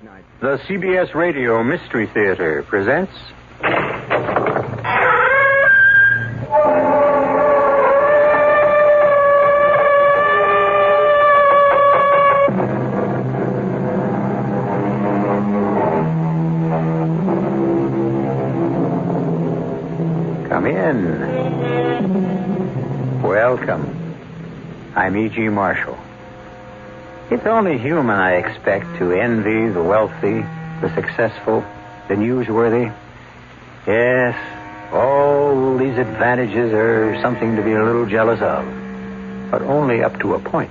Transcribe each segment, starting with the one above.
The CBS Radio Mystery Theater presents... Come in. Welcome. I'm E.G. Marshall. It's only human, I expect, to envy the wealthy, the successful, the newsworthy. Yes, all these advantages are something to be a little jealous of, but only up to a point.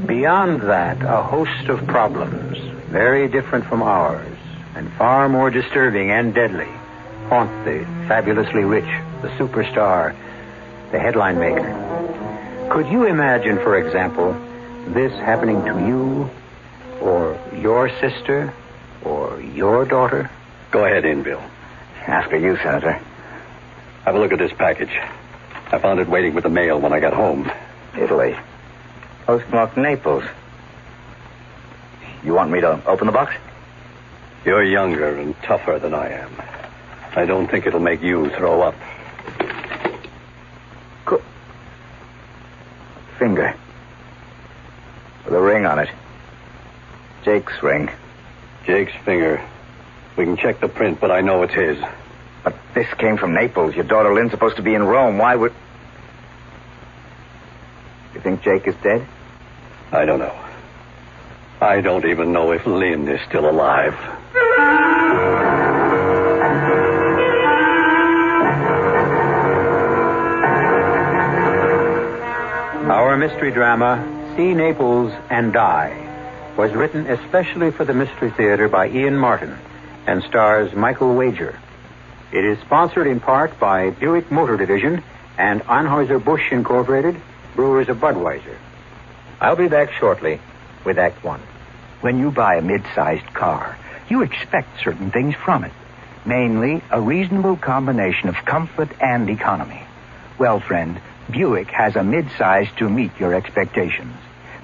Beyond that, a host of problems, very different from ours, and far more disturbing and deadly, haunt the fabulously rich, the superstar, the headline maker. Could you imagine, for example, this happening to you, or your sister, or your daughter? Go ahead in, Bill. Ask her you, Senator. Have a look at this package. I found it waiting with the mail when I got home. Italy. Postmarked Naples. You want me to open the box? You're younger and tougher than I am. I don't think it'll make you throw up. Finger. With a ring on it. Jake's ring. Jake's finger. We can check the print, but I know it's his. But this came from Naples. Your daughter Lynn's supposed to be in Rome. Why would... You think Jake is dead? I don't know. I don't even know if Lynn is still alive. Our mystery drama, See Naples and Die, was written especially for the Mystery Theater by Ian Martin and stars Michael Wager. It is sponsored in part by Buick Motor Division and Anheuser-Busch Incorporated, brewers of Budweiser. I'll be back shortly with Act One. When you buy a mid-sized car, you expect certain things from it, mainly a reasonable combination of comfort and economy. Well, friend, Buick has a mid-size to meet your expectations.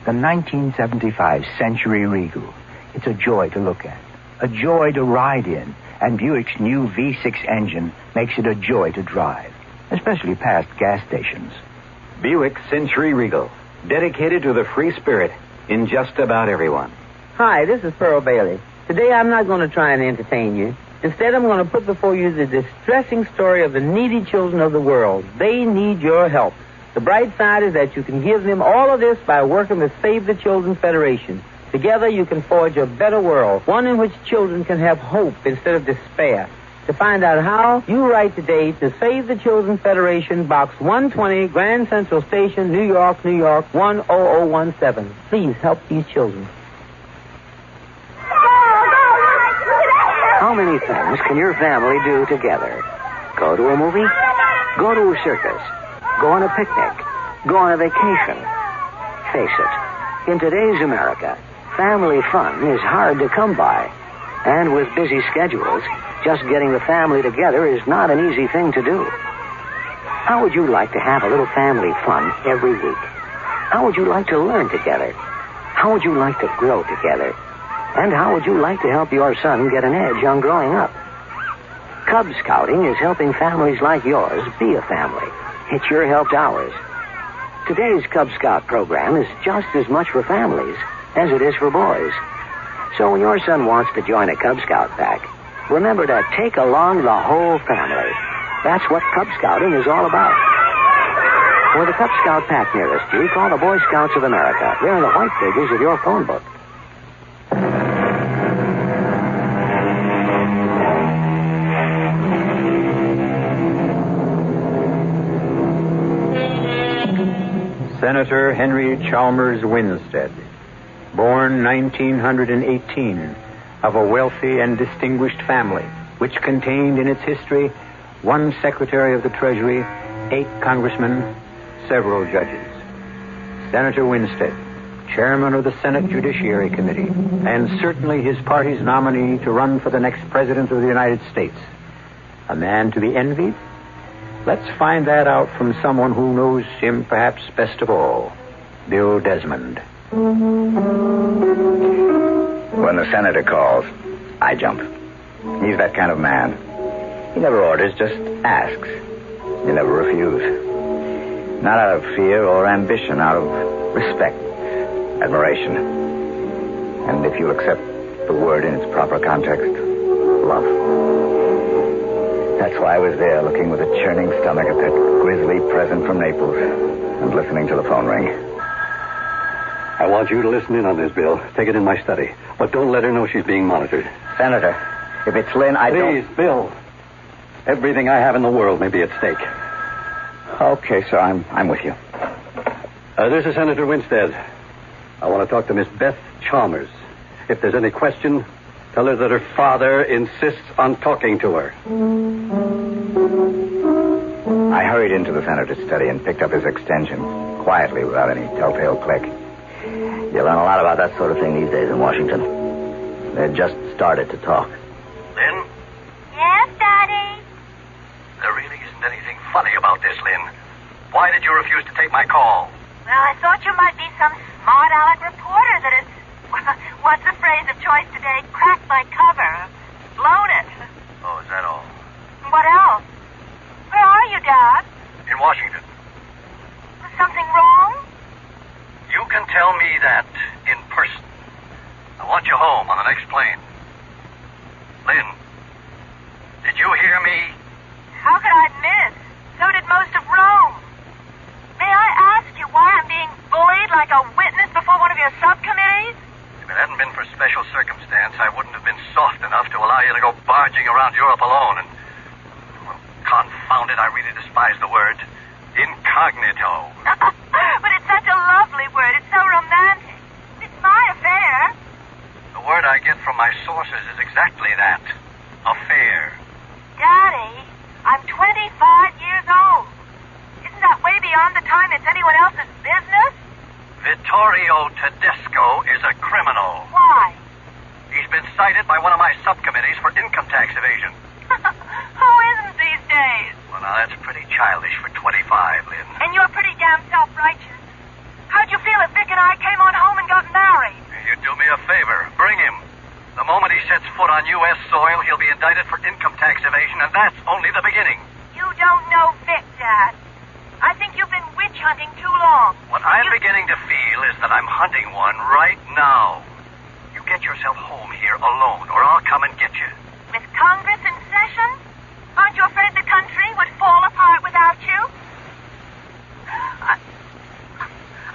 The 1975 Century Regal. It's a joy to look at, a joy to ride in, and Buick's new V6 engine makes it a joy to drive, especially past gas stations. Buick Century Regal, dedicated to the free spirit in just about everyone. Hi, this is Pearl Bailey. Today I'm not going to try and entertain you. Instead, I'm going to put before you the distressing story of the needy children of the world. They need your help. The bright side is that you can give them all of this by working with Save the Children Federation. Together, you can forge a better world, one in which children can have hope instead of despair. To find out how, you write today to Save the Children Federation, Box 120, Grand Central Station, New York, New York, 10017. Please help these children. How many things can your family do together? Go to a movie? Go to a circus? Go on a picnic? Go on a vacation? Face it, in today's America, family fun is hard to come by. And with busy schedules, just getting the family together is not an easy thing to do. How would you like to have a little family fun every week? How would you like to learn together? How would you like to grow together? And how would you like to help your son get an edge on growing up? Cub Scouting is helping families like yours be a family. It sure helps ours. Today's Cub Scout program is just as much for families as it is for boys. So when your son wants to join a Cub Scout pack, remember to take along the whole family. That's what Cub Scouting is all about. For the Cub Scout pack nearest you, call the Boy Scouts of America. They're in the white pages of your phone book. Senator Henry Chalmers Winstead, born 1918, of a wealthy and distinguished family, which contained in its history 1 Secretary of the Treasury, 8 congressmen, several judges. Senator Winstead, chairman of the Senate Judiciary Committee, and certainly his party's nominee to run for the next president of the United States. A man to be envied? Let's find that out from someone who knows him perhaps best of all, Bill Desmond. When the senator calls, I jump. He's that kind of man. He never orders, just asks. He never refuse. Not out of fear or ambition, out of respect, admiration. And if you accept the word in its proper context, love. That's why I was there, looking with a churning stomach at that grisly present from Naples and listening to the phone ring. I want you to listen in on this, Bill. Take it in my study. But don't let her know she's being monitored. Senator, if it's Lynn, Please, Bill. Everything I have in the world may be at stake. Okay, sir, I'm with you. This is Senator Winstead. I want to talk to Miss Beth Chalmers. If there's any question, tell her that her father insists on talking to her. I hurried into the senator's study and picked up his extension, quietly, without any telltale click. You learn a lot about that sort of thing these days in Washington. They just started to talk. Lynn? Yes, Daddy? There really isn't anything funny about this, Lynn. Why did you refuse to take my call? Well, I thought you might be some smart aleck reporter that has, what's the phrase of choice today? Cracked my cover. Blown it. Oh, is that all? What else? Where are you, Dad? In Washington. Is something wrong? You can tell me that in person. I want you home on the next plane. Lynn, did you hear me? How could I miss? So did most of Rome. May I ask you why I'm being bullied like a witness before one of your subcommittees? If it hadn't been for special circumstance, I wouldn't have been soft enough to allow you to go barging around Europe alone and, well, confound it, I really despise the word, incognito. But it's such a lovely word. It's so romantic. It's my affair. The word I get from my sources is exactly that. Affair. Daddy, I'm 25 years old. Isn't that way beyond the time it's anyone else's business? Vittorio Tedesco is a criminal. Why? He's been cited by one of my subcommittees for income tax evasion. Who isn't these days? Well, now, that's pretty childish for 25, Lynn. And you're pretty damn self-righteous. How'd you feel if Vic and I came on home and got married? You'd do me a favor. Bring him. The moment he sets foot on U.S. soil, he'll be indicted for income tax evasion, and that's only the beginning. You don't know Vic, Dad. I think you've been witch hunting too long. What I'm beginning to feel is that I'm hunting one right now. You get yourself home here alone, or I'll come and get you. With Congress in session? Aren't you afraid the country would fall apart without you?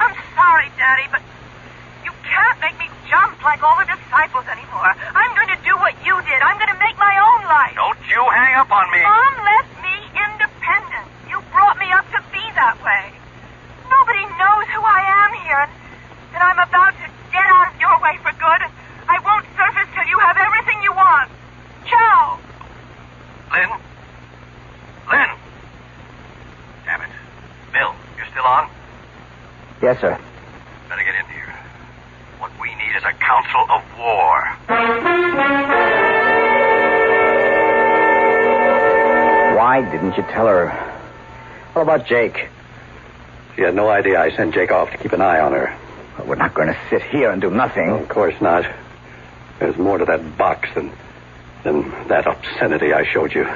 I'm sorry, Daddy, but you can't make me jump like all the disciples anymore. I'm going to do what you did. I'm going to make my own life. Don't you hang up on me. Mom left me independent. You brought me up to be that way. Nobody knows who I am here, and I'm about to get out of your way for good, and I won't surface till you have everything you want. Ciao. Lynn? Lynn! Damn it. Bill, you still on? Yes, sir. Better get in here. What we need is a council of war. Why didn't you tell her? What about Jake? She had no idea I sent Jake off to keep an eye on her. Well, we're not going to sit here and do nothing. Of course not. There's more to that box than that obscenity I showed you.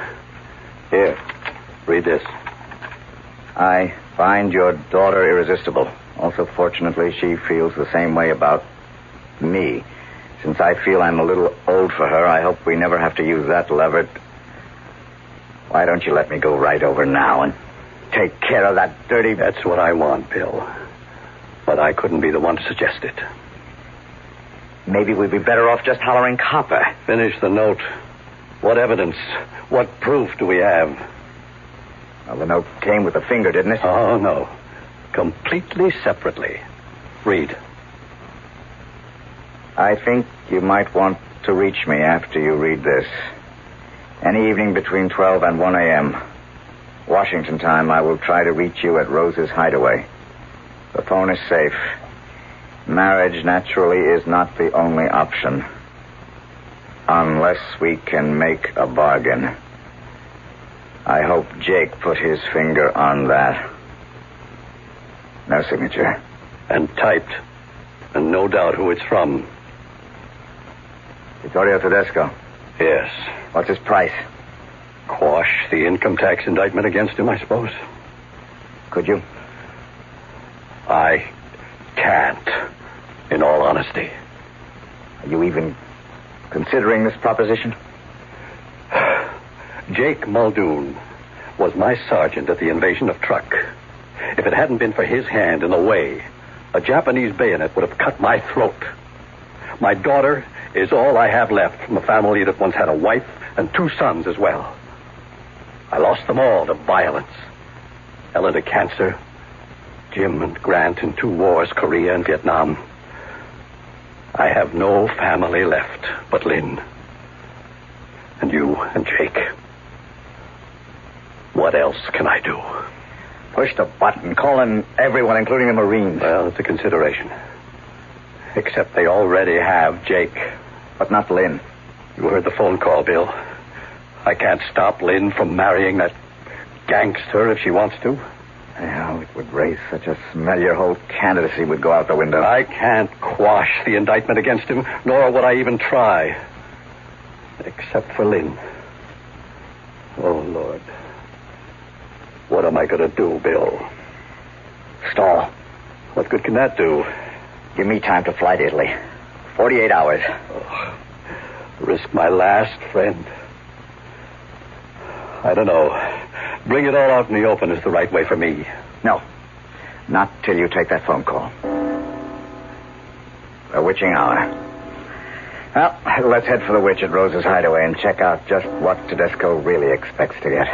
Here, read this. I find your daughter irresistible. Also, fortunately, she feels the same way about me. Since I feel I'm a little old for her, I hope we never have to use that lever. Why don't you let me go right over now and take care of that dirty... That's what I want, Bill. But I couldn't be the one to suggest it. Maybe we'd be better off just hollering copper. Finish the note. What evidence, what proof do we have? Well, the note came with the finger, didn't it? Oh, no. Completely separately. Read. I think you might want to reach me after you read this. Any evening between 12 and 1 a.m. Washington time, I will try to reach you at Rose's hideaway. The phone is safe. Marriage, naturally, is not the only option. Unless we can make a bargain. I hope Jake put his finger on that. No signature. And typed. And no doubt who it's from. Vittorio Tedesco. Yes. What's his price? Quash the income tax indictment against him, I suppose. Could you? I can't, in all honesty. Are you even considering this proposition? Jake Muldoon was my sergeant at the invasion of Truk. If it hadn't been for his hand in the way, a Japanese bayonet would have cut my throat. My daughter is all I have left from a family that once had a wife and 2 sons as well. I lost them all to violence. Ella to cancer, Jim and Grant in 2 wars, Korea and Vietnam. I have no family left but Lynn. And you and Jake. What else can I do? Push the button. Call in everyone, including the Marines. Well, it's a consideration. Except they already have Jake. But not Lynn. You heard the phone call, Bill. I can't stop Lynn from marrying that gangster if she wants to. Well, it would raise such a smell your whole candidacy would go out the window. I can't quash the indictment against him, nor would I even try. Except for Lynn. Oh, Lord. What am I going to do, Bill? Stall. What good can that do? Give me time to fly to Italy. 48 hours. Oh, risk my last friend. I don't know. Bring it all out in the open is the right way for me. No. Not till you take that phone call. A witching hour. Well, let's head for the witch at Rose's Hideaway and check out just what Tedesco really expects to get.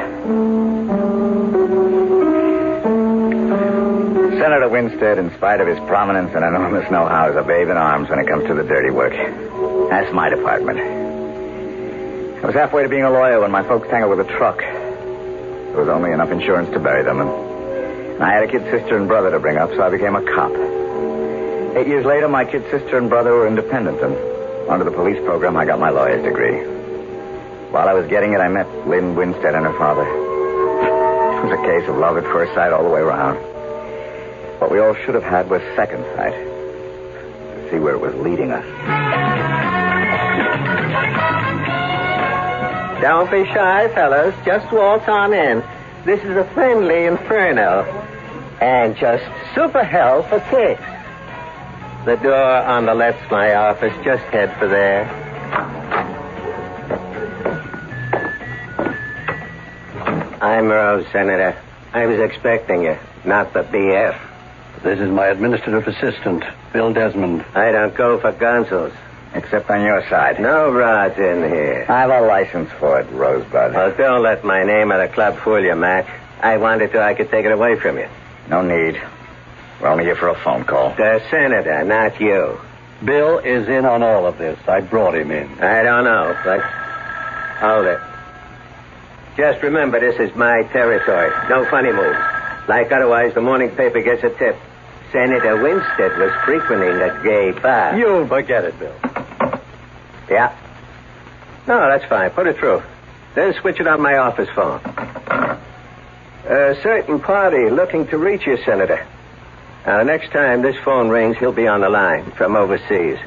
Senator Winstead, in spite of his prominence and enormous know-how, is a babe in arms when it comes to the dirty work. That's my department. I was halfway to being a lawyer when my folks tangled with a truck. There was only enough insurance to bury them, and I had a kid sister and brother to bring up, so I became a cop. 8 years later, my kid sister and brother were independent, and under the police program, I got my lawyer's degree. While I was getting it, I met Lynn Winstead and her father. It was a case of love at first sight all the way around. What we all should have had was second sight. To see where it was leading us. Don't be shy, fellas. Just waltz on in. This is a friendly inferno. And just super hell for kicks. The door on the left's my office. Just head for there. I'm Rose, Senator. I was expecting you, not the BF. This is my administrative assistant, Bill Desmond. I don't go for gonzos. Except on your side. No rods in here. I have a license for it, Rosebud. Well, don't let my name at the club fool you, Mac. I wanted to, I could take it away from you. No need. We're only here for a phone call. The Senator, not you. Bill is in on all of this. I brought him in. I don't know, but... Hold it. Just remember, this is my territory. No funny moves. Like otherwise, the morning paper gets a tip. Senator Winstead was frequenting a gay bar. You forget it, Bill. Yeah. No, that's fine. Put it through. Then switch it on my office phone. A certain party looking to reach you, Senator. Now, the next time this phone rings, he'll be on the line from overseas.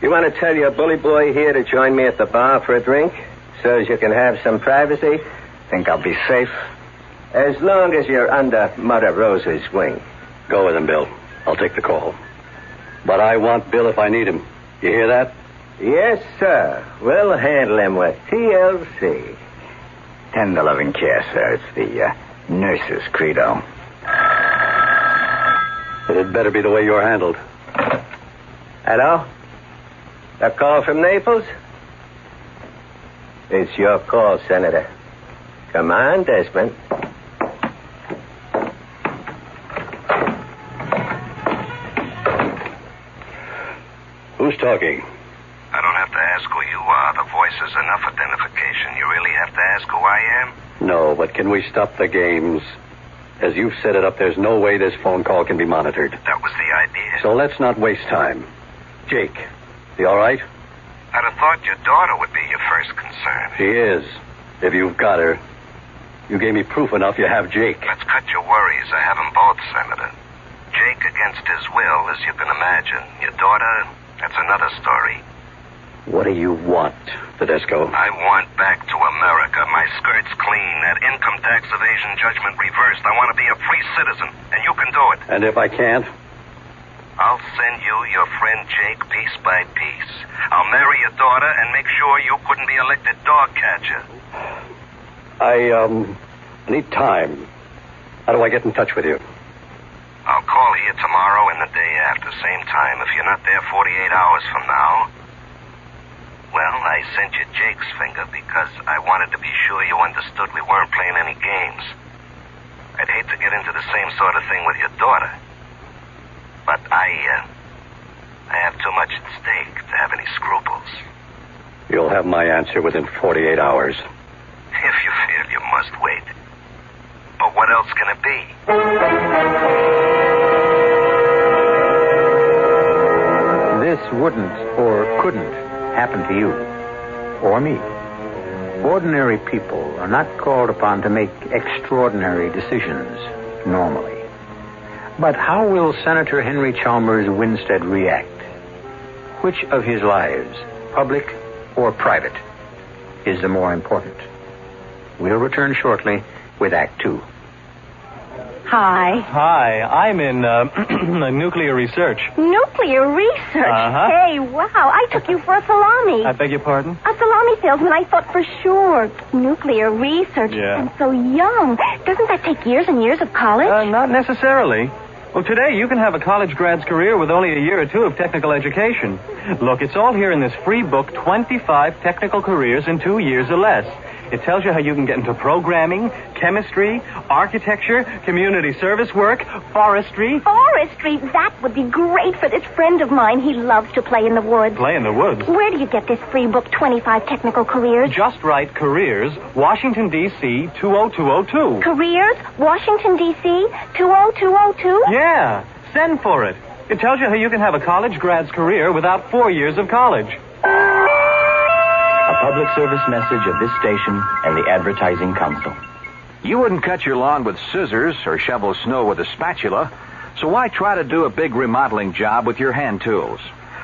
You want to tell your bully boy here to join me at the bar for a drink so as you can have some privacy? Think I'll be safe? As long as you're under Mother Rose's wing. Go with him, Bill. I'll take the call. But I want Bill if I need him. You hear that? Yes, sir. We'll handle him with TLC. Tender loving care, sir. It's the nurse's credo. It better be the way you're handled. Hello? A call from Naples? It's your call, Senator. Come on, Desmond. Who's talking? I don't have to ask who you are. The voice is enough identification. You really have to ask who I am? No, but can we stop the games? As you've set it up, there's no way this phone call can be monitored. That was the idea. So let's not waste time. Jake, you all right? I'd have thought your daughter would be your first concern. She is. If you've got her. You gave me proof enough you have Jake. Let's cut your worries. I have them both, Senator. Jake against his will, as you can imagine. Your daughter, that's another story. What do you want, Tedesco? I want back to America. My skirt's clean. That income tax evasion judgment reversed. I want to be a free citizen, and you can do it. And if I can't? I'll send you your friend Jake piece by piece. I'll marry your daughter and make sure you couldn't be elected dog catcher. I need time. How do I get in touch with you? I'll call here tomorrow and the day after, same time. If you're not there 48 hours from now, well, I sent you Jake's finger because I wanted to be sure you understood we weren't playing any games. I'd hate to get into the same sort of thing with your daughter. But I have too much at stake to have any scruples. You'll have my answer within 48 hours. If you feel you must wait. But what else can it be? This wouldn't or couldn't happen to you or me. Ordinary people are not called upon to make extraordinary decisions normally. But how will Senator Henry Chalmers Winstead react? Which of his lives, public or private, is the more important? We'll return shortly with Act Two. Hi. Hi, I'm in nuclear research. Nuclear research? Uh-huh. Hey, wow, I took you for a salami. I beg your pardon? A salami salesman, I thought for sure. Nuclear research. Yeah. I'm so young. Doesn't that take years and years of college? Not necessarily. Well, today you can have a college grad's career with only a year or two of technical education. Look, it's all here in this free book, 25 Technical Careers in 2 years or less. It tells you how you can get into programming, chemistry, architecture, community service work, forestry. Forestry? That would be great for this friend of mine. He loves to play in the woods. Play in the woods? Where do you get this free book, 25 Technical Careers? Just write Careers, Washington, D.C., 20202. Careers, Washington, D.C., 20202? Yeah, send for it. It tells you how you can have a college grad's career without 4 years of college. A public service message of this station and the Advertising Council. You wouldn't cut your lawn with scissors or shovel snow with a spatula, so why try to do a big remodeling job with your hand tools?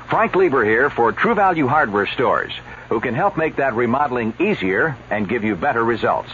Frank Lieber here for True Value Hardware Stores, who can help make that remodeling easier and give you better results.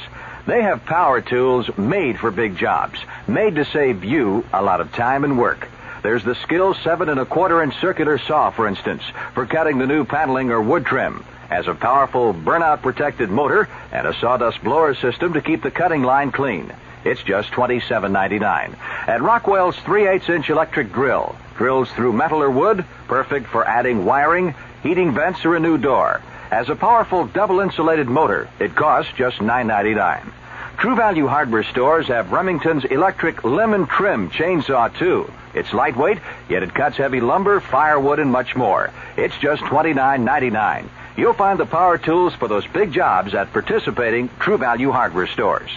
They have power tools made for big jobs, made to save you a lot of time and work. There's the Skill 7 1/4-inch circular saw, for instance, for cutting the new paneling or wood trim. Has a powerful burnout-protected motor and a sawdust blower system to keep the cutting line clean. It's just $27.99. At Rockwell's 3/8-inch electric drill. Drills through metal or wood, perfect for adding wiring, heating vents, or a new door. Has a powerful double-insulated motor. It costs just $9.99. True Value Hardware Stores have Remington's electric lemon trim chainsaw, too. It's lightweight, yet it cuts heavy lumber, firewood, and much more. It's just $29.99. You'll find the power tools for those big jobs at participating True Value Hardware Stores.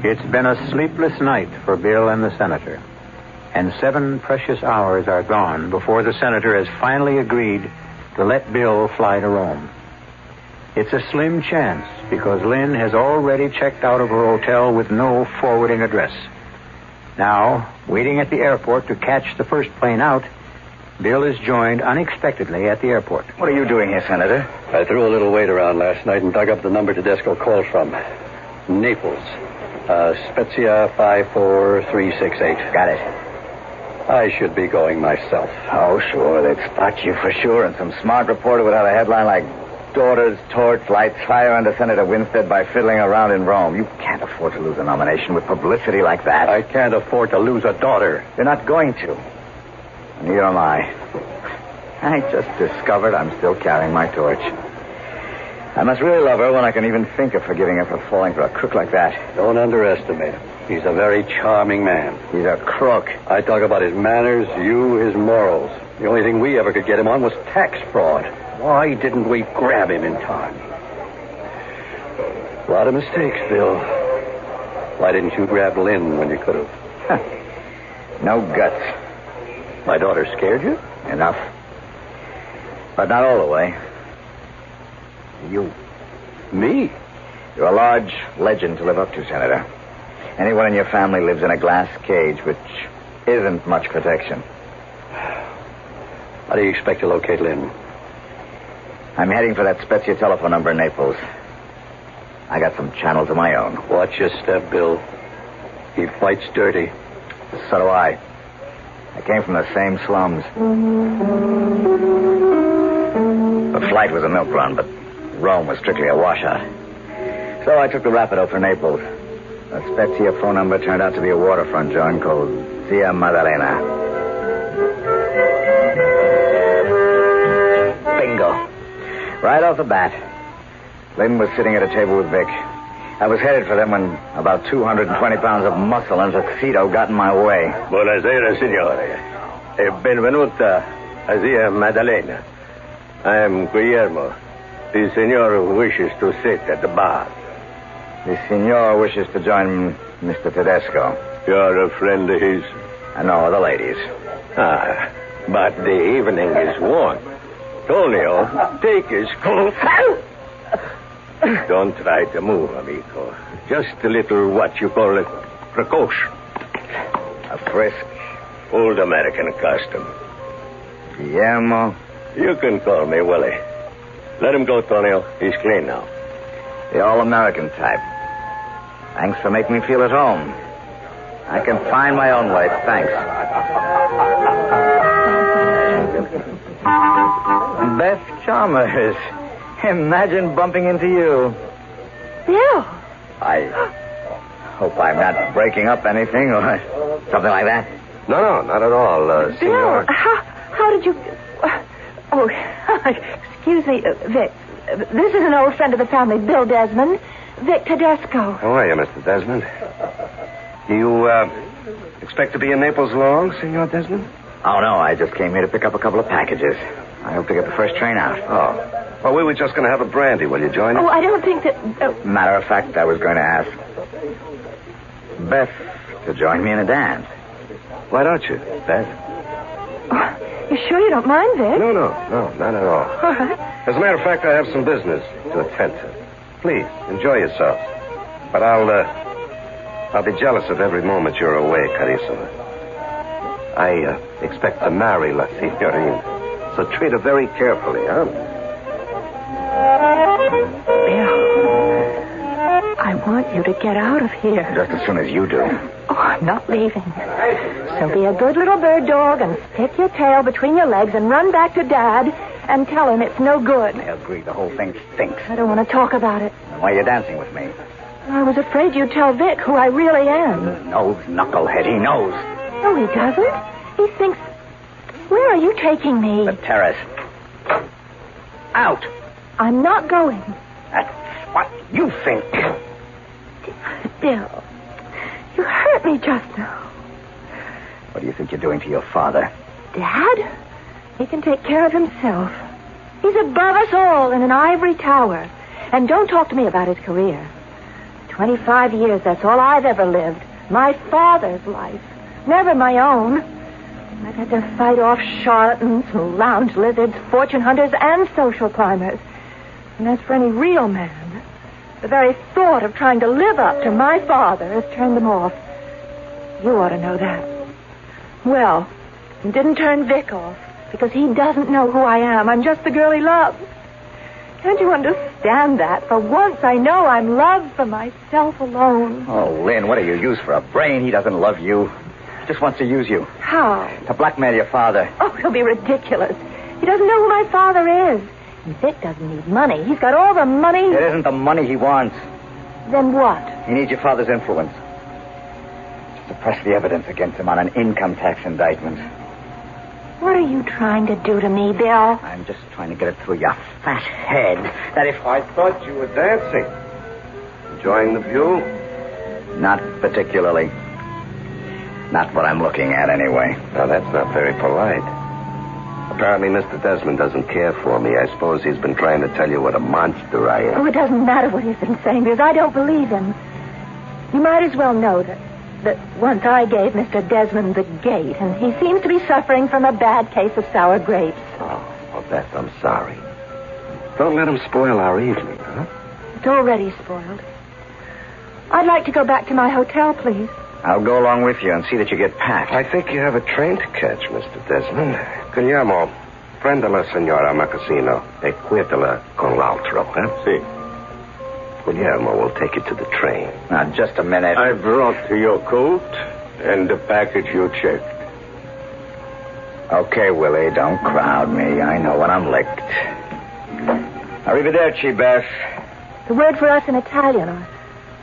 It's been a sleepless night for Bill and the Senator, and 7 precious hours are gone before the Senator has finally agreed to let Bill fly to Rome. It's a slim chance because Lynn has already checked out of her hotel with no forwarding address. Now, waiting at the airport to catch the first plane out, Bill is joined unexpectedly at the airport. What are you doing here, Senator? I threw a little weight around last night and dug up the number Tedesco called from. Naples. Spezia 54368. Got it. I should be going myself. Oh, sure. They'd spot you for sure, and some smart reporter would have a headline like, "Daughter's torch lights fire under Senator Winstead by fiddling around in Rome." You can't afford to lose a nomination with publicity like that. I can't afford to lose a daughter. You're not going to. Neither am I. I just discovered I'm still carrying my torch. I must really love her when I can even think of forgiving her for falling for a crook like that. Don't underestimate him. He's a very charming man. He's a crook. I talk about his manners, you his morals. The only thing we ever could get him on was tax fraud. Why didn't we grab him in time? A lot of mistakes, Bill. Why didn't you grab Lynn when you could have? No guts. My daughter scared you? Enough. But not all the way. You. Me? You're a large legend to live up to, Senator. Anyone in your family lives in a glass cage, which isn't much protection. How do you expect to locate Lynn? I'm heading for that Spezia telephone number in Naples. I got some channels of my own. Watch your step, Bill. He fights dirty. So do I. I came from the same slums. The flight was a milk run, but Rome was strictly a washout. So I took the Rapido for Naples. The Spezia phone number turned out to be a waterfront joint called Zia Maddalena. Bingo. Right off the bat, Lynn was sitting at a table with Vic. I was headed for them when about 220 pounds of muscle and tuxedo got in my way. Buonasera, signore. E benvenuta a Zia Maddalena. I am Guillermo. The signor wishes to sit at the bar. The signor wishes to join Mr. Tedesco. You're a friend of his? No, the ladies. Ah, but the evening is warm. Tonio, take his coat. Don't try to move, amigo. Just a little, what you call it, precaution. A frisk. Old American custom. Guillermo. You can call me Willie. Let him go, Tonio. He's clean now. The all-American type. Thanks for making me feel at home. I can find my own way. Thanks. Beth Chalmers. Imagine bumping into you. Bill. I hope I'm not breaking up anything or something like that. No, not at all, senor. Bill, how did you... Oh, excuse me, Vic. This is an old friend of the family, Bill Desmond. Vic Tedesco. How are you, Mr. Desmond? Do you, expect to be in Naples long, Senor Desmond? Oh, no, I just came here to pick up a couple of packages. I hope to get the first train out. Oh. Well, we were just going to have a brandy. Will you join us? Oh, I don't think that... Matter of fact, I was going to ask Beth to join me in a dance. Why don't you, Beth? Oh, you sure you don't mind, Vic? No, not at all. All right. As a matter of fact, I have some business to attend to. Please, enjoy yourself. But I'll be jealous of every moment you're away, Carissima. I expect to marry La Signorina. So treat her very carefully, huh? Bill, I want you to get out of here. Just as soon as you do. Oh, I'm not leaving. So be a good little bird dog and stick your tail between your legs and run back to Dad and tell him it's no good. I agree. The whole thing stinks. I don't want to talk about it. Then why are you dancing with me? I was afraid you'd tell Vic who I really am. He knows, knucklehead. He knows. No, he doesn't. He thinks... Where are you taking me? The terrace. Out. I'm not going. That's what you think. Bill, you hurt me just now. What do you think you're doing to your father? Dad? He can take care of himself. He's above us all in an ivory tower. And don't talk to me about his career. 25 years, that's all I've ever lived. My father's life. Never my own. I've had to fight off charlatans, lounge lizards, fortune hunters, and social climbers. And as for any real man, the very thought of trying to live up to my father has turned them off. You ought to know that. Well, it didn't turn Vic off, because he doesn't know who I am. I'm just the girl he loves. Can't you understand that? For once, I know I'm loved for myself alone. Oh, Lynn, what do you use for a brain? He doesn't love you. He just wants to use you. How? To blackmail your father. Oh, he'll be ridiculous. He doesn't know who my father is. And Vic doesn't need money. He's got all the money. It isn't the money he wants. Then what? He needs your father's influence. To suppress the evidence against him on an income tax indictment. What are you trying to do to me, Bill? I'm just trying to get it through your fat head that if... I thought you were dancing. Enjoying the view? Not particularly. Not what I'm looking at, anyway. Now, that's not very polite. Apparently, Mr. Desmond doesn't care for me. I suppose he's been trying to tell you what a monster I am. Oh, it doesn't matter what he's been saying, because I don't believe him. You might as well know that once I gave Mr. Desmond the gate, and he seems to be suffering from a bad case of sour grapes. Oh, well, Beth, I'm sorry. Don't let him spoil our evening, huh? It's already spoiled. I'd like to go back to my hotel, please. I'll go along with you and see that you get packed. I think you have a train to catch, Mr. Desmond. Guglielmo, prenda la signora Macassino e quietala con l'altro. Si. Guglielmo will take you to the train. Now, just a minute. I brought your coat and the package you checked. Okay, Willie, don't crowd me. I know when I'm licked. Arrivederci, Beth. The word for us in Italian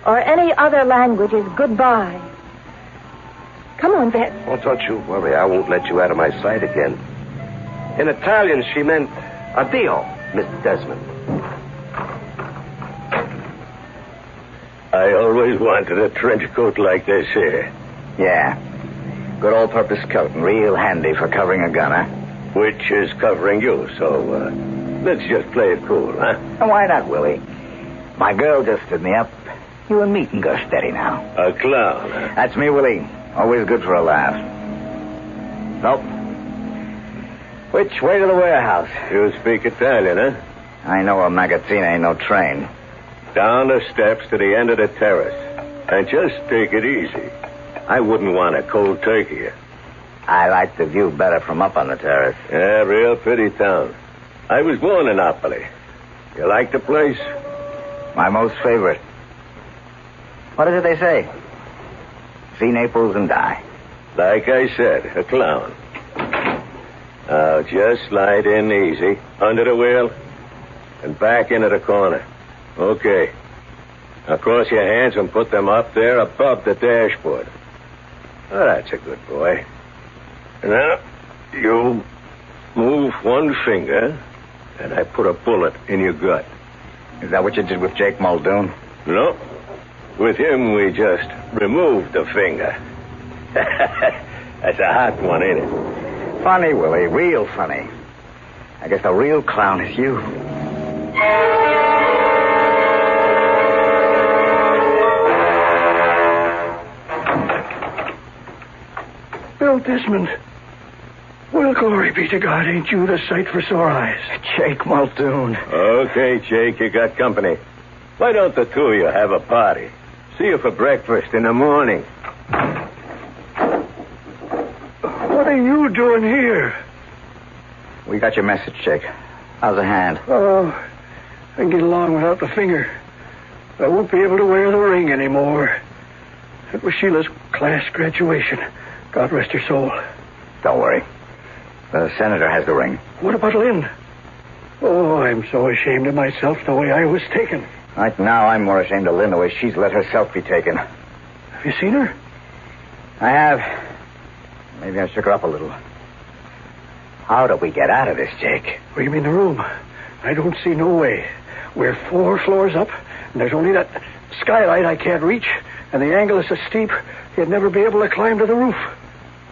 or any other language is goodbye. Come on, Beth. Oh, don't you worry. I won't let you out of my sight again. In Italian, she meant addio, Mr. Desmond. I always wanted a trench coat like this here. Yeah. Good all-purpose coat and real handy for covering a gun, huh? Which is covering you, so let's just play it cool, huh? And why not, Willie? My girl just stood me up. You and me can go steady now. A clown, huh? That's me, Willie. Always good for a laugh. Nope. Which way to the warehouse? You speak Italian, huh? I know a magazzino ain't no train. Down the steps to the end of the terrace. And just take it easy. I wouldn't want a cold turkey. I like the view better from up on the terrace. Yeah, real pretty town. I was born in Naples. You like the place? My most favorite. What is it they say? See Naples and die. Like I said, a clown. Now, just slide in easy, under the wheel, and back into the corner. Okay. Now, cross your hands and put them up there above the dashboard. Oh, that's a good boy. Now, you move one finger, and I put a bullet in your gut. Is that what you did with Jake Muldoon? No. With him, we just removed the finger. That's a hot one, ain't it? Funny, Willie. Real funny. I guess the real clown is you. Bill Desmond. Well, glory be to God, ain't you the sight for sore eyes? Jake Muldoon. Okay, Jake, you got company. Why don't the two of you have a party? See you for breakfast in the morning. What are you doing here? We got your message, Jake. How's the hand? Oh, I can get along without the finger. I won't be able to wear the ring anymore. It was Sheila's class graduation. God rest her soul. Don't worry. The senator has the ring. What about Lynn? Oh, I'm so ashamed of myself the way I was taken. Right now, I'm more ashamed of Lynn the way she's let herself be taken. Have you seen her? I have. Maybe I shook her up a little. How do we get out of this, Jake? Well, you mean the room? I don't see no way. We're 4 floors up, and there's only that skylight I can't reach, and the angle is so steep, you'd never be able to climb to the roof.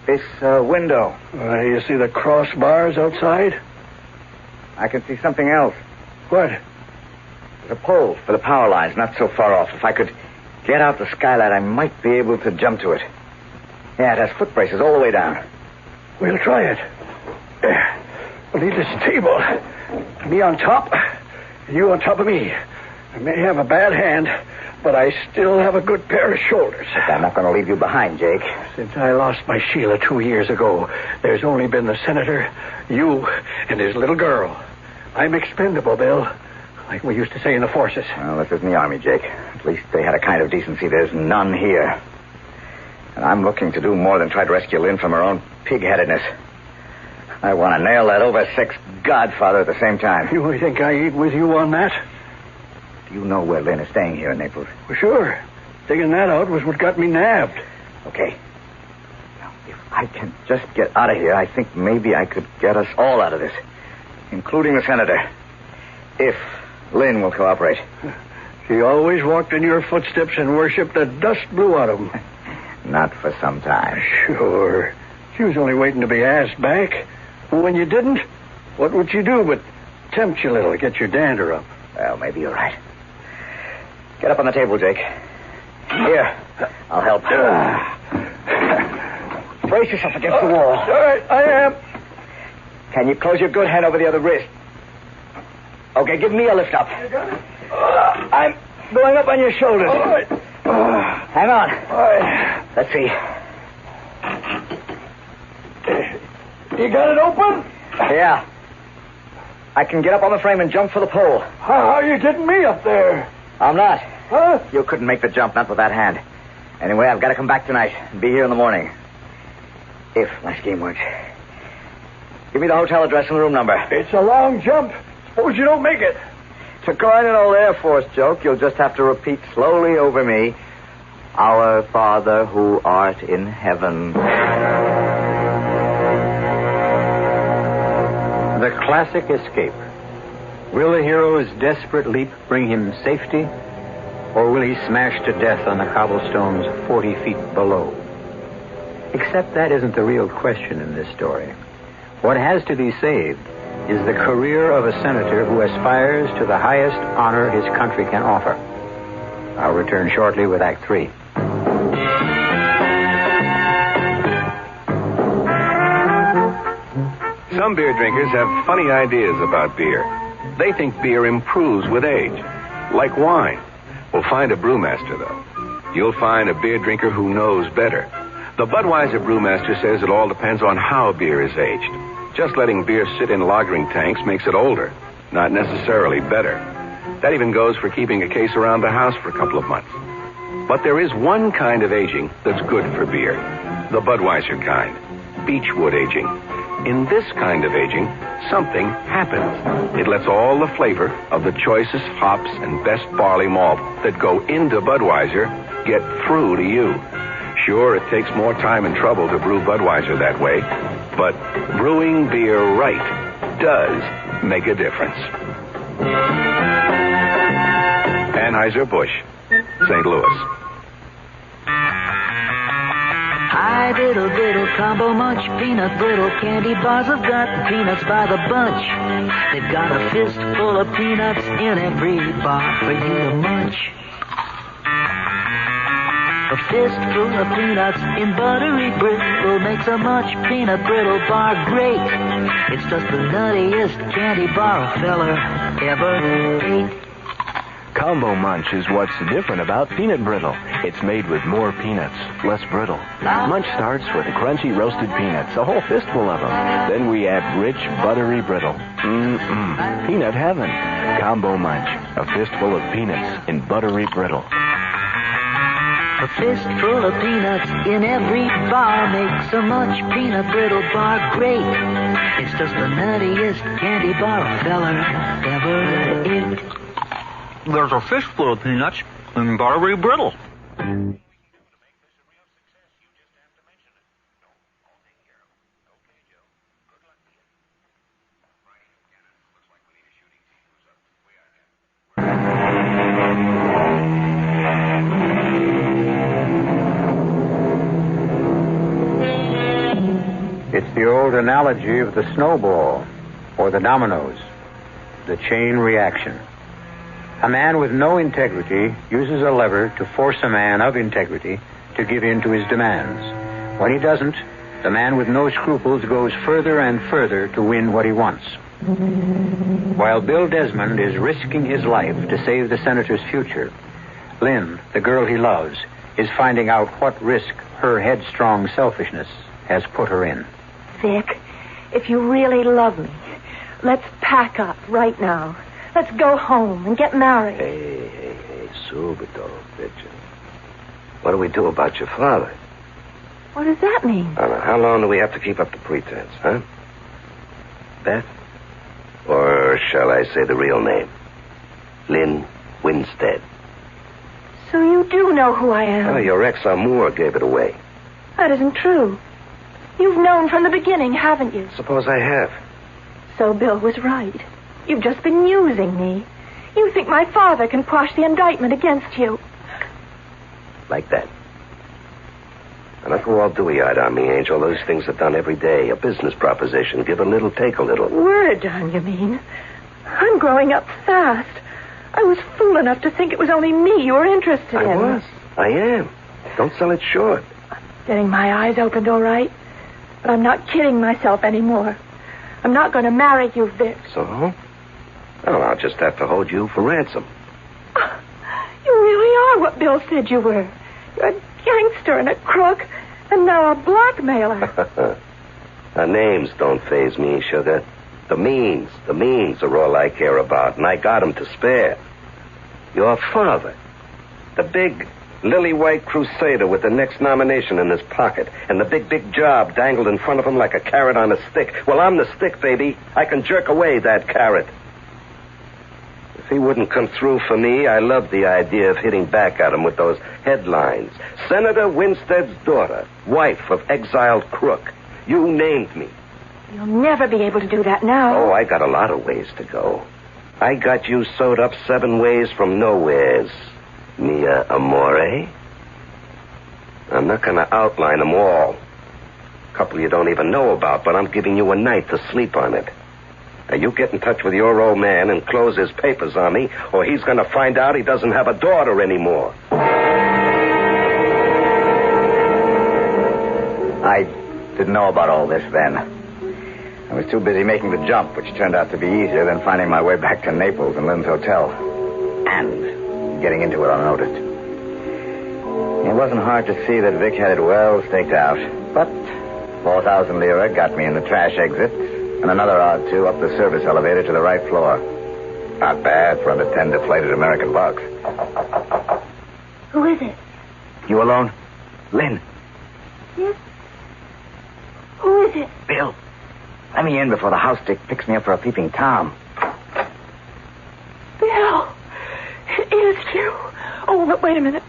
This window. You see the crossbars outside? I can see something else. What? There's a pole for the power lines not so far off. If I could get out the skylight, I might be able to jump to it. Yeah, it has foot braces all the way down. We'll try it. We'll need this table. Me on top, and you on top of me. I may have a bad hand, but I still have a good pair of shoulders. But I'm not going to leave you behind, Jake. Since I lost my Sheila 2 years ago, there's only been the senator, you, and his little girl. I'm expendable, Bill. Like we used to say in the forces. Well, this isn't the army, Jake. At least they had a kind of decency. There's none here. And I'm looking to do more than try to rescue Lynn from her own pig-headedness. I want to nail that oversexed godfather at the same time. You really think I eat with you on that? Do you know where Lynn is staying here in Naples? Well, sure. Digging that out was what got me nabbed. Okay. Now, if I can just get out of here, I think maybe I could get us all out of this, including the senator, if Lynn will cooperate. She always walked in your footsteps and worshipped the dust blew out of them. Not for some time. Sure. She was only waiting to be asked back. And when you didn't, what would she do but tempt you a little, get your dander up? Well, maybe you're right. Get up on the table, Jake. Here, I'll help. Brace yourself against the wall. All right, I am. Can you close your good hand over the other wrist? Okay, give me a lift up. I'm going up on your shoulders. All right. Hang on. All right. Let's see. You got it open? Yeah. I can get up on the frame and jump for the pole. How are you getting me up there? I'm not. Huh? You couldn't make the jump, not with that hand. Anyway, I've got to come back tonight and be here in the morning. If my scheme works. Give me the hotel address and the room number. It's a long jump. Suppose you don't make it. To coin an old Air Force joke, you'll just have to repeat slowly over me, Our Father who art in heaven. The classic escape. Will the hero's desperate leap bring him safety, or will he smash to death on the cobblestones 40 feet below? Except that isn't the real question in this story. What has to be saved is the career of a senator who aspires to the highest honor his country can offer. I'll return shortly with Act 3. Some beer drinkers have funny ideas about beer. They think beer improves with age, like wine. Well, find a brewmaster, though. You'll find a beer drinker who knows better. The Budweiser brewmaster says it all depends on how beer is aged. Just letting beer sit in lagering tanks makes it older, not necessarily better. That even goes for keeping a case around the house for a couple of months. But there is one kind of aging that's good for beer, the Budweiser kind, beechwood aging. In this kind of aging, something happens. It lets all the flavor of the choicest hops and best barley malt that go into Budweiser get through to you. Sure, it takes more time and trouble to brew Budweiser that way, but brewing beer right does make a difference. Anheuser-Busch, St. Louis. Hi, diddle, diddle, combo munch, peanut brittle, candy bars have got peanuts by the bunch. They've got a fistful of peanuts in every bar for you to munch. A fistful of peanuts in buttery brittle makes a munch peanut brittle bar great. It's just the nuttiest candy bar a feller ever ate. Combo Munch is what's different about peanut brittle. It's made with more peanuts, less brittle. Munch starts with crunchy roasted peanuts, a whole fistful of them. Then we add rich, buttery brittle. Peanut heaven. Combo Munch, a fistful of peanuts in buttery brittle. A fistful of peanuts in every bar makes a munch peanut brittle bar great. It's just the nuttiest candy bar a feller ever ate. There's a fistful of peanuts in buttery brittle. It's the old analogy of the snowball or the dominoes, the chain reaction. A man with no integrity uses a lever to force a man of integrity to give in to his demands. When he doesn't, the man with no scruples goes further and further to win what he wants. While Bill Desmond is risking his life to save the senator's future, Lynn, the girl he loves, is finding out what risk her headstrong selfishness has put her in. Vic, if you really love me, let's pack up right now. Let's go home and get married. Hey, subito, bitch. What do we do about your father? What does that mean? How long do we have to keep up the pretense, huh? Beth? Or shall I say the real name? Lynn Winstead. So you do know who I am? Oh, your ex-amour gave it away. That isn't true. You've known from the beginning, haven't you? Suppose I have. So Bill was right. You've just been using me. You think my father can quash the indictment against you. Like that. And not go all dewy-eyed on me, Angel. Those things are done every day. A business proposition. Give a little, take a little. We're done, you mean? I'm growing up fast. I was fool enough to think it was only me you were interested in. I was. I am. Don't sell it short. I'm getting my eyes opened all right. But I'm not kidding myself anymore. I'm not going to marry you, Vic. So? Well, I'll just have to hold you for ransom. Bill said you were. You're a gangster and a crook, and now a blackmailer. The names don't faze me, sugar. The means are all I care about, and I got 'em to spare. Your father, the big lily-white crusader with the next nomination in his pocket, and the big job dangled in front of him like a carrot on a stick. Well, I'm the stick, baby. I can jerk away that carrot. If he wouldn't come through for me, I love the idea of hitting back at him with those headlines. Senator Winstead's daughter, wife of exiled crook. You named me. You'll never be able to do that now. Oh, I got a lot of ways to go. I got you sewed up 7 ways from nowheres, mia amore. I'm not going to outline them all. A couple you don't even know about, but I'm giving you a night to sleep on it. Now, you get in touch with your old man and close his papers on me, or he's going to find out he doesn't have a daughter anymore. I didn't know about all this then. I was too busy making the jump, which turned out to be easier than finding my way back to Naples and Lynn's hotel. And getting into it unnoticed. It wasn't hard to see that Vic had it well staked out. But 4,000 lira got me in the trash exit, and another odd 2 up the service elevator to the right floor. Not bad for under 10 deflated American bucks. Who is it? You alone? Lynn. Yes. Who is it? Bill. Let me in before the house dick picks me up for a peeping Tom. Bill. It is you. Oh, but wait a minute.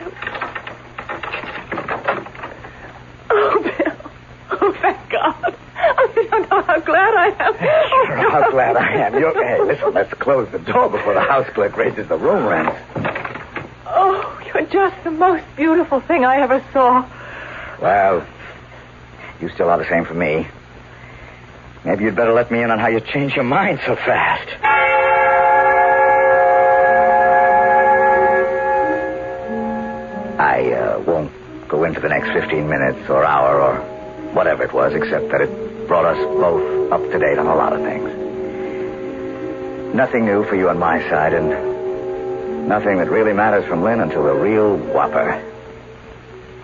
Oh, Bill. Oh, thank God. Oh, you don't know how glad I am. Sure, how glad I am. Hey, listen, let's close the door before the house clerk raises the room rent. Oh, you're just the most beautiful thing I ever saw. Well, you still are the same for me. Maybe you'd better let me in on how you changed your mind so fast. I won't go into the next 15 minutes or hour or whatever it was, except that it brought us both up to date on a lot of things. Nothing new for you on my side, and nothing that really matters from Lynn until the real whopper.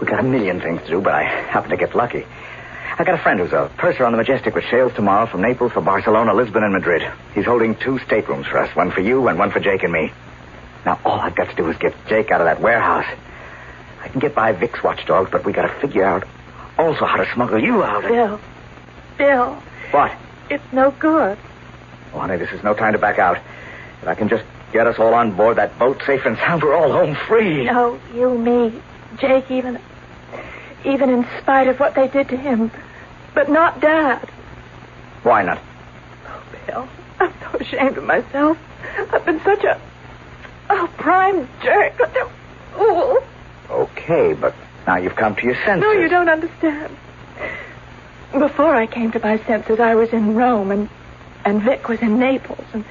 We got a million things to do, but I happen to get lucky. I got a friend who's a purser on the Majestic with sails tomorrow from Naples for Barcelona, Lisbon, and Madrid. He's holding 2 staterooms for us, one for you and one for Jake and me. Now, all I've got to do is get Jake out of that warehouse. I can get by Vic's watchdogs, but we got to figure out also how to smuggle you out. Bill. What? It's no good. Oh, honey, this is no time to back out. If I can just get us all on board that boat safe and sound, we're all home free. No, you, me, Jake, even in spite of what they did to him. But not Dad. Why not? Oh, Bill, I'm so ashamed of myself. I've been such a prime jerk, such a fool. Okay, but now you've come to your senses. No, you don't understand. Before I came to my senses, I was in Rome, and Vic was in Naples, and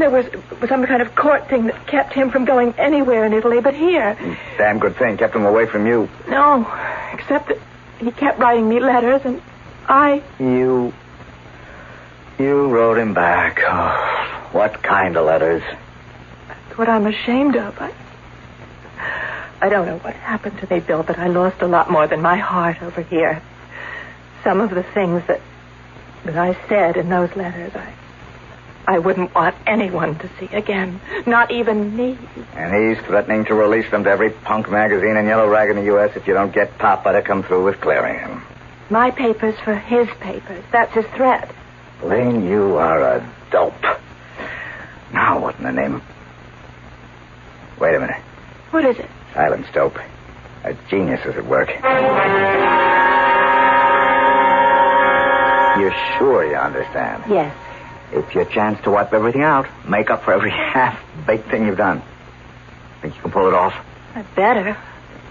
there was some kind of court thing that kept him from going anywhere in Italy but here. Damn good thing. Kept him away from you. No, except that he kept writing me letters, and I... You wrote him back. Oh, what kind of letters? That's what I'm ashamed of. I don't know what happened to me, Bill, but I lost a lot more than my heart over here. Some of the things that I said in those letters, I wouldn't want anyone to see again. Not even me. And he's threatening to release them to every punk magazine and yellow rag in the U.S. if you don't get Papa to come through with clearing him. My papers for his papers. That's his threat. Lane, you are a dope. Now what in the name? Wait a minute. What is it? Silence, dope. A genius is at work. You're sure you understand? Yes. It's your chance to wipe everything out. Make up for every half-baked thing you've done. Think you can pull it off? I better.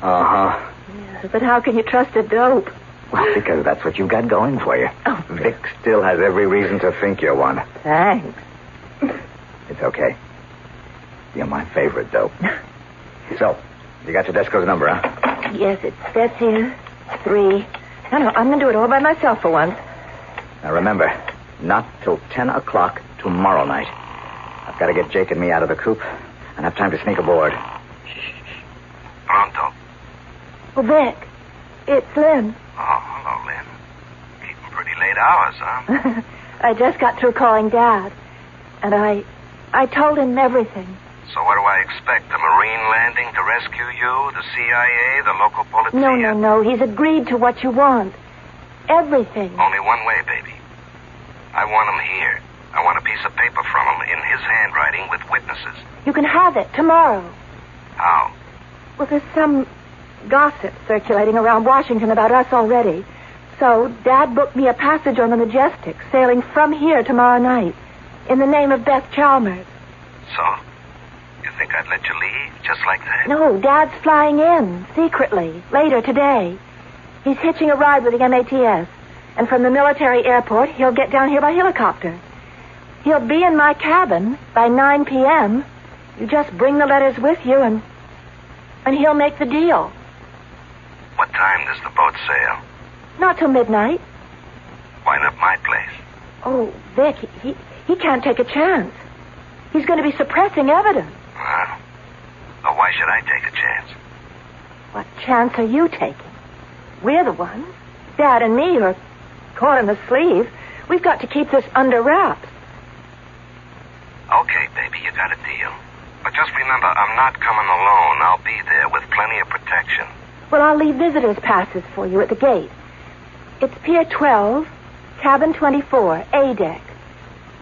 Uh-huh. Yeah, but how can you trust a dope? Well, because that's what you've got going for you. Oh. Vic still has every reason to think you're one. Thanks. It's okay. You're my favorite dope. So, you got Tedesco's number, huh? Yes, that's here. 3. No, I'm going to do it all by myself for once. Now remember, not till 10 o'clock tomorrow night. I've got to get Jake and me out of the coop and have time to sneak aboard. Pronto. Oh, Vic, it's Lynn. Oh, hello, Lynn. Keeping pretty late hours, huh? I just got through calling Dad, and I told him everything. So what do I expect? A Marine landing to rescue you? The CIA? The local police? No. He's agreed to what you want. Everything. Only one way, baby. I want him here. I want a piece of paper from him in his handwriting with witnesses. You can have it tomorrow. How? Well, there's some gossip circulating around Washington about us already. So Dad booked me a passage on the Majestic, sailing from here tomorrow night, in the name of Beth Chalmers. So? You think I'd let you leave, just like that? No, Dad's flying in, secretly, later today. He's hitching a ride with the MATS, and from the military airport, he'll get down here by helicopter. He'll be in my cabin by 9 p.m. You just bring the letters with you, and he'll make the deal. What time does the boat sail? Not till midnight. Why not my place? Oh, Vic, he can't take a chance. He's going to be suppressing evidence. Well, well, why should I take a chance? What chance are you taking? We're the ones. Dad and me are caught in the sleeve. We've got to keep this under wraps. Okay, baby, you got a deal. But just remember, I'm not coming alone. I'll be there with plenty of protection. Well, I'll leave visitors' passes for you at the gate. It's Pier 12, Cabin 24, A deck.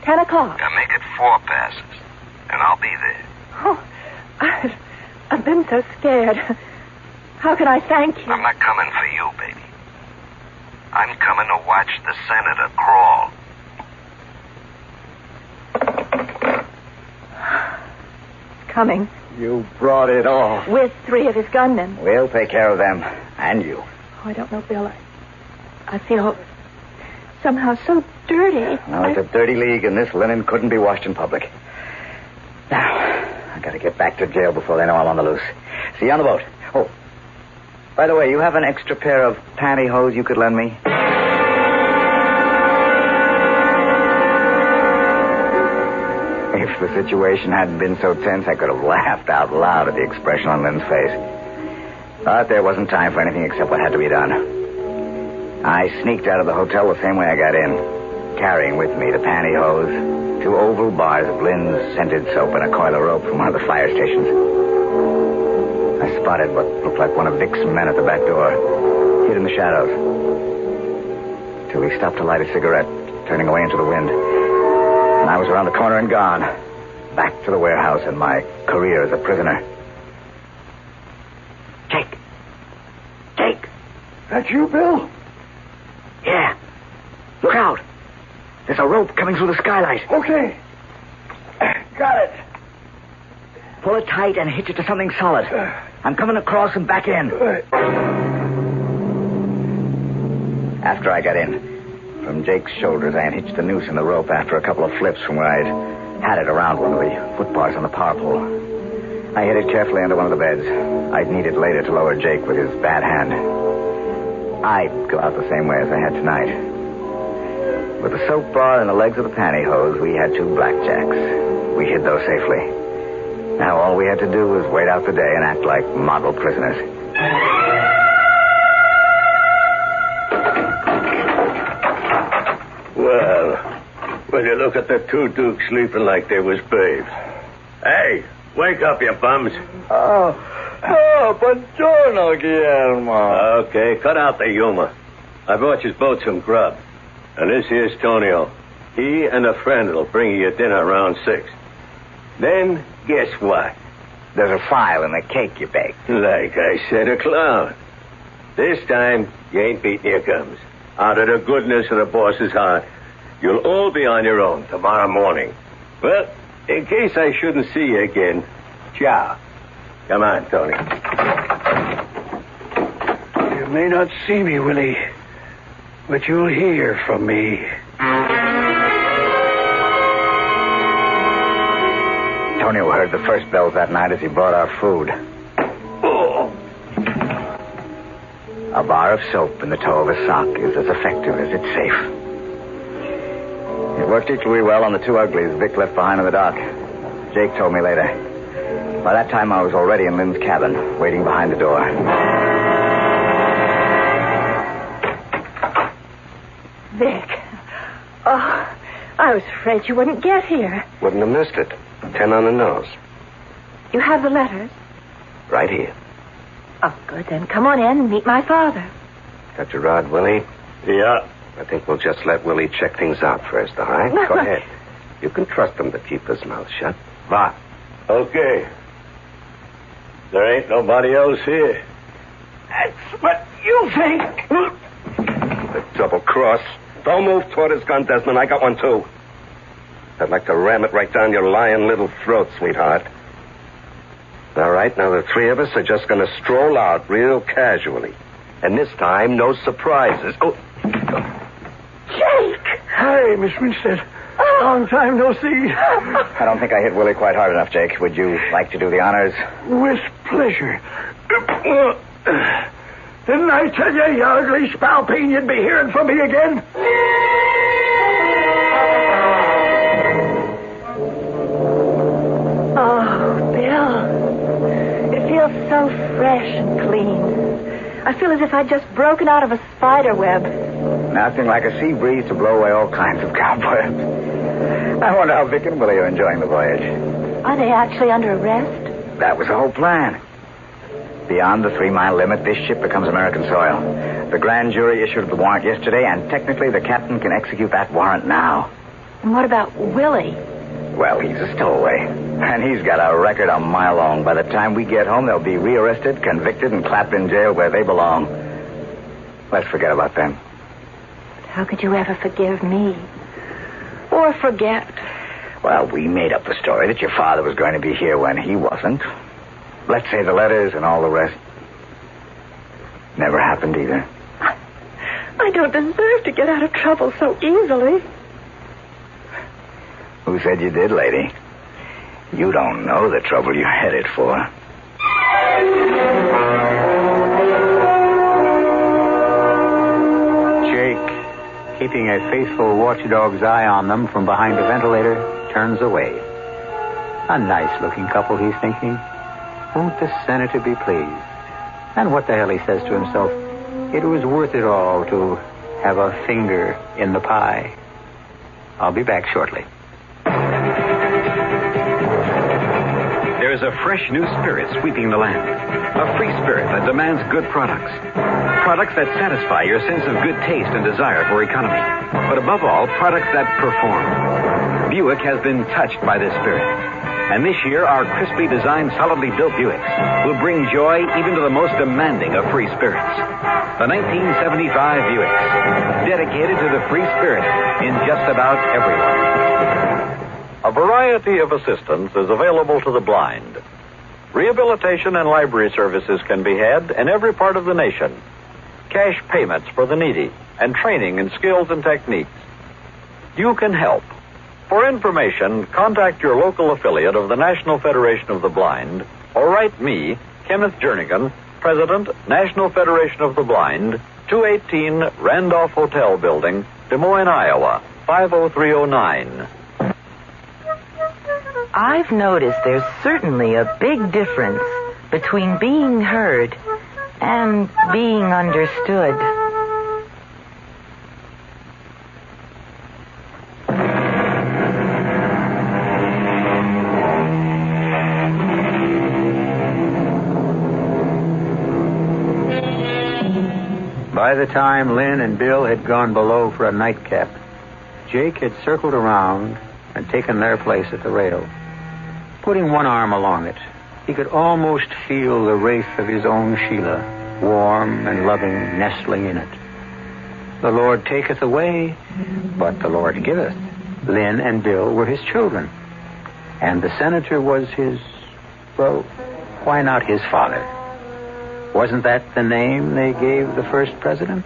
10 o'clock. Now make it 4 passes, and I'll be there. Oh, I've been so scared. How can I thank you? I'm not coming for you, baby. I'm coming to watch the senator crawl. It's coming. You brought it all. With 3 of his gunmen. We'll take care of them. And you. Oh, I don't know, Bill. I feel somehow so dirty. No, it's a dirty league, and this linen couldn't be washed in public. Now, I gotta get back to jail before they know I'm on the loose. See you on the boat. Oh, by the way, you have an extra pair of pantyhose you could lend me? If the situation hadn't been so tense, I could have laughed out loud at the expression on Lynn's face. But there wasn't time for anything except what had to be done. I sneaked out of the hotel the same way I got in, carrying with me the pantyhose, 2 oval bars of Lynn's scented soap, and a coil of rope from one of the fire stations. I spotted what looked like one of Vic's men at the back door, hid in the shadows, till he stopped to light a cigarette, turning away into the wind. And I was around the corner and gone, back to the warehouse and my career as a prisoner. Jake! That you, Bill? Yeah. Look out. There's a rope coming through the skylight. Okay. Got it. Pull it tight and hitch it to something solid. I'm coming across and back in. After I got in, from Jake's shoulders, I unhitched the noose in the rope after a couple of flips from where I'd had it around one of the foot bars on the power pole. I hid it carefully under one of the beds. I'd need it later to lower Jake with his bad hand. I'd go out the same way as I had tonight. With the soap bar and the legs of the pantyhose, we had 2 blackjacks. We hid those safely. Now all we had to do was wait out the day and act like model prisoners. Well, when you look at the 2 dukes sleeping like they was babes. Hey, wake up, you bums. Oh, buongiorno, Guillermo. Okay, cut out the humor. I brought your boat some grub. And this here's Tonio. He and a friend will bring you your dinner around 6. Then, guess what? There's a file in the cake you baked. Like I said, a clown. This time, you ain't beating your gums. Out of the goodness of the boss's heart, you'll all be on your own tomorrow morning. Well, in case I shouldn't see you again, ciao. Come on, Tony. You may not see me, Willie, but you'll hear from me. Tonio heard the first bells that night as he brought our food. Oh. A bar of soap in the toe of a sock is as effective as it's safe. It worked equally well on the 2 uglies Vic left behind in the dock. Jake told me later. By that time, I was already in Lynn's cabin, waiting behind the door. Vic. Oh, I was afraid you wouldn't get here. Wouldn't have missed it. 10 on the nose. You have the letters? Right here. Oh, good. Then come on in and meet my father. Got your rod, Willie? Yeah. I think we'll just let Willie check things out first, all right? Go ahead. You can trust him to keep his mouth shut. Va. Okay. There ain't nobody else here. That's what you think. The double cross. Don't move toward his gun, Desmond. I got one, too. I'd like to ram it right down your lying little throat, sweetheart. All right, now the three of us are just going to stroll out real casually. And this time, no surprises. Oh. Jake! Hi, Miss Winstead. Long time no see. I don't think I hit Willie quite hard enough, Jake. Would you like to do the honors? With pleasure. Didn't I tell you, you ugly spalpeen, you'd be hearing from me again? Oh, Bill. It feels so fresh and clean. I feel as if I'd just broken out of a spider web. Nothing like a sea breeze to blow away all kinds of cobwebs. I wonder how Vic and Willie are enjoying the voyage. Are they actually under arrest? That was the whole plan. Beyond the 3-mile limit, this ship becomes American soil. The grand jury issued the warrant yesterday, and technically the captain can execute that warrant now. And what about Willie? Well, he's a stowaway. And he's got a record a mile long. By the time we get home, they'll be rearrested, convicted, and clapped in jail where they belong. Let's forget about them. How could you ever forgive me? Or forget? Well, we made up the story that your father was going to be here when he wasn't. Let's say the letters and all the rest never happened either. I don't deserve to get out of trouble so easily. Who said you did, lady? You don't know the trouble you're headed for. Jake, keeping a faithful watchdog's eye on them from behind the ventilator, turns away. A nice-looking couple, he's thinking. Won't the senator be pleased? And what the hell, he says to himself, it was worth it all to have a finger in the pie. I'll be back shortly. There is a fresh new spirit sweeping the land. A free spirit that demands good products. Products that satisfy your sense of good taste and desire for economy. But above all, products that perform. Buick has been touched by this spirit. And this year, our crisply designed, solidly built Buicks will bring joy even to the most demanding of free spirits. The 1975 Buicks, dedicated to the free spirit in just about everyone. A variety of assistance is available to the blind. Rehabilitation and library services can be had in every part of the nation. Cash payments for the needy and training in skills and techniques. You can help. For information, contact your local affiliate of the National Federation of the Blind, or write me, Kenneth Jernigan, President, National Federation of the Blind, 218 Randolph Hotel Building, Des Moines, Iowa, 50309. I've noticed there's certainly a big difference between being heard and being understood. By the time Lynn and Bill had gone below for a nightcap, Jake had circled around and taken their place at the rail. Putting one arm along it, he could almost feel the wraith of his own Sheila, warm and loving, nestling in it. The Lord taketh away, but the Lord giveth. Lynn and Bill were his children. And the senator was his, well, why not his father? Wasn't that the name they gave the first president?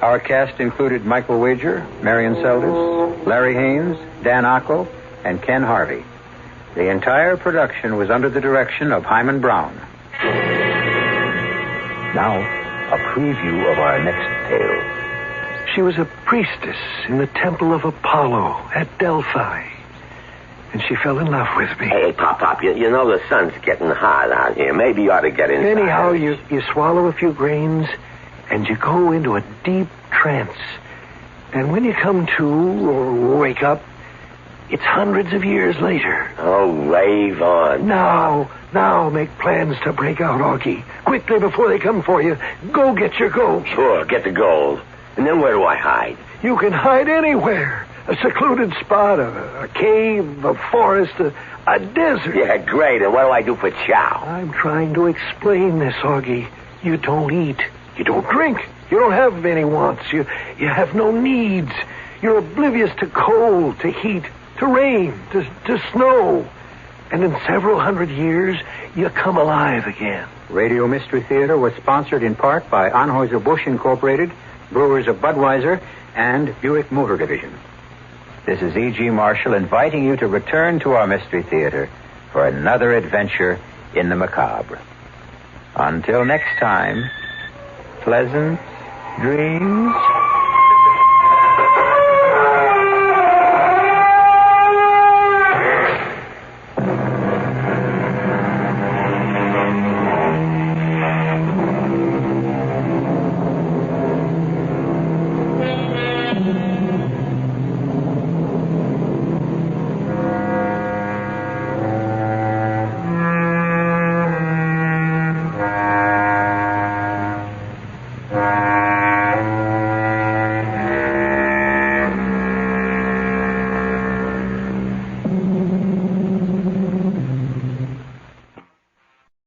Our cast included Michael Wager, Marion Seldes, Larry Haynes, Dan Ocko, and Ken Harvey. The entire production was under the direction of Hyman Brown. Now, a preview of our next tale. She was a priestess in the temple of Apollo at Delphi. And she fell in love with me. Hey, Pop, you know the sun's getting hot out here. Maybe you ought to get inside. Anyhow, you swallow a few grains, and you go into a deep trance And when you come to or wake up, it's hundreds of years later. Oh, rave on. Now make plans to break out, Augie. Quickly before they come for you. Go get your gold. Sure, get the gold. And then where do I hide? You can hide anywhere. A secluded spot, a cave, a forest, a desert. Yeah, great. And what do I do for chow? I'm trying to explain this, Augie. You don't eat. You don't drink. You don't have any wants. You have no needs. You're oblivious to cold, to heat, to rain, to snow. And in several hundred years, you come alive again. Radio Mystery Theater was sponsored in part by Anheuser-Busch Incorporated, Brewers of Budweiser, and Buick Motor Division. This is E.G. Marshall inviting you to return to our Mystery Theater for another adventure in the macabre. Until next time, pleasant dreams.